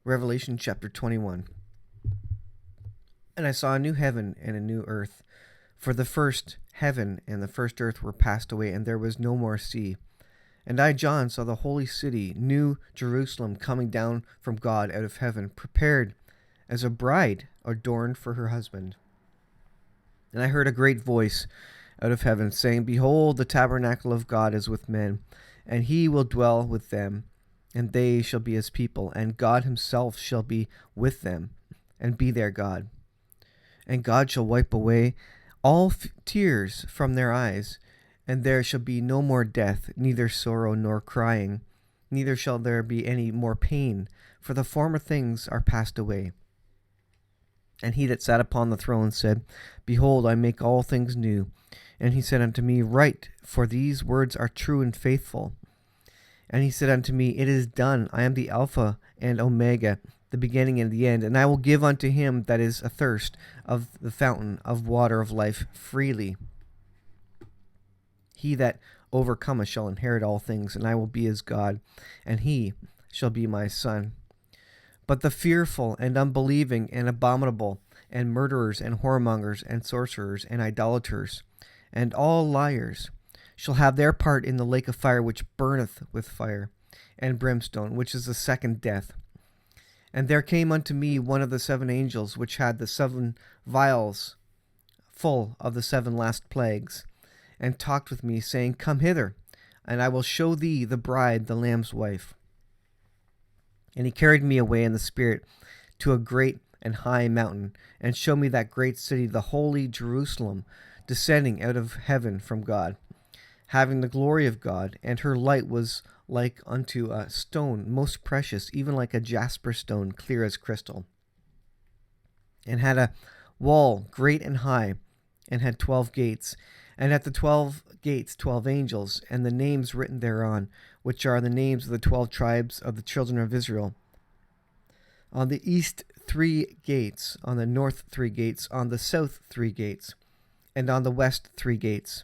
Revelation chapter 21. And I saw a new heaven and a new earth, for the first heaven and the first earth were passed away, and there was no more sea. And I, John, saw the holy city, New Jerusalem, coming down from God out of heaven, prepared as a bride adorned for her husband. And I heard a great voice out of heaven, saying, Behold, the tabernacle of God is with men, and he will dwell with them, and they shall be his people, and God himself shall be with them, and be their God. And God shall wipe away all tears from their eyes, and there shall be no more death, neither sorrow nor crying, neither shall there be any more pain, for the former things are passed away. And he that sat upon the throne said, Behold, I make all things new. And he said unto me, Write, for these words are true and faithful. And he said unto me, It is done. I am the Alpha and Omega, the beginning and the end. And I will give unto him that is athirst of the fountain of water of life freely. He that overcometh shall inherit all things, and I will be his God, and he shall be my son. But the fearful and unbelieving and abominable and murderers and whoremongers and sorcerers and idolaters and all liars shall have their part in the lake of fire, which burneth with fire and brimstone, which is the second death. And there came unto me one of the seven angels, which had the seven vials full of the seven last plagues, and talked with me, saying, Come hither, and I will show thee the bride, the Lamb's wife. And he carried me away in the spirit to a great and high mountain, and showed me that great city, the holy Jerusalem, descending out of heaven from God, having the glory of God, and her light was like unto a stone most precious, even like a jasper stone, clear as crystal. And had a wall great and high, and had 12 gates, and at the 12 gates 12 angels, and the names written thereon, which are the names of the 12 tribes of the children of Israel. On the east 3 gates, on the north 3 gates, on the south 3 gates, and on the west 3 gates.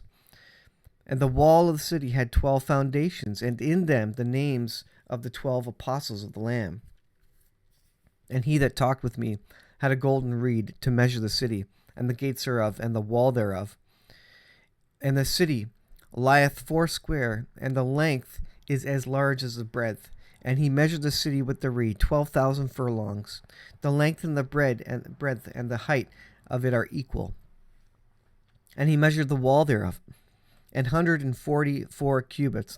And the wall of the city had 12 foundations, and in them the names of the 12 apostles of the Lamb. And he that talked with me had a golden reed to measure the city, and the gates thereof, and the wall thereof. And the city lieth foursquare, and the length is as large as the breadth. And he measured the city with the reed, 12,000 furlongs. The length and the breadth and the height of it are equal. And he measured the wall thereof, 144 cubits,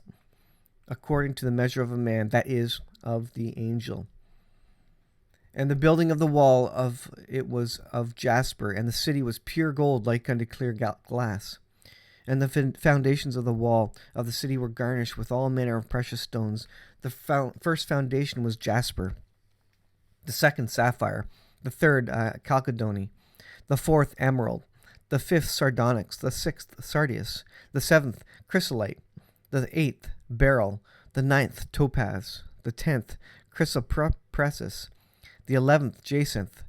according to the measure of a man, that is, of the angel. And the building of the wall of it was of jasper, and the city was pure gold, like unto clear glass. And the foundations of the wall of the city were garnished with all manner of precious stones. The first foundation was jasper, the second sapphire, the third chalcedony, the fourth emerald, the fifth sardonyx, the sixth sardius, the seventh chrysolite, the eighth beryl, the ninth topaz, the 10th chrysoprasus, the 11th jacinth,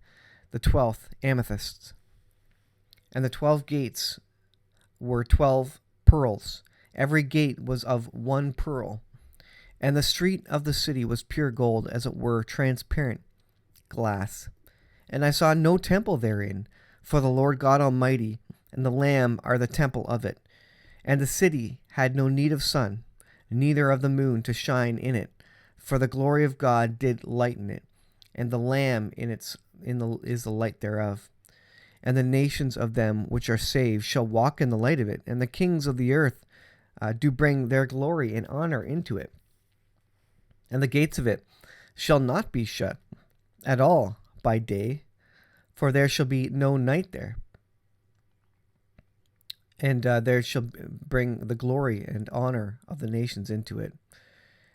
the 12th amethyst. And the 12 gates were 12 pearls. Every gate was of 1 pearl. And the street of the city was pure gold, as it were transparent glass. And I saw no temple therein, for the Lord God Almighty and the Lamb are the temple of it. And the city had no need of sun, neither of the moon to shine in it, for the glory of God did lighten it, and the Lamb is the light thereof. And the nations of them which are saved shall walk in the light of it, and the kings of the earth do bring their glory and honor into it. And the gates of it shall not be shut at all by day, for there shall be no night there. And there shall bring the glory and honor of the nations into it.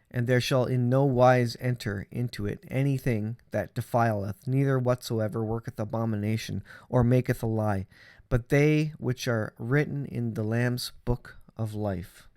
And there shall in no wise enter into it anything that defileth, neither whatsoever worketh abomination, or maketh a lie, but they which are written in the Lamb's book of life.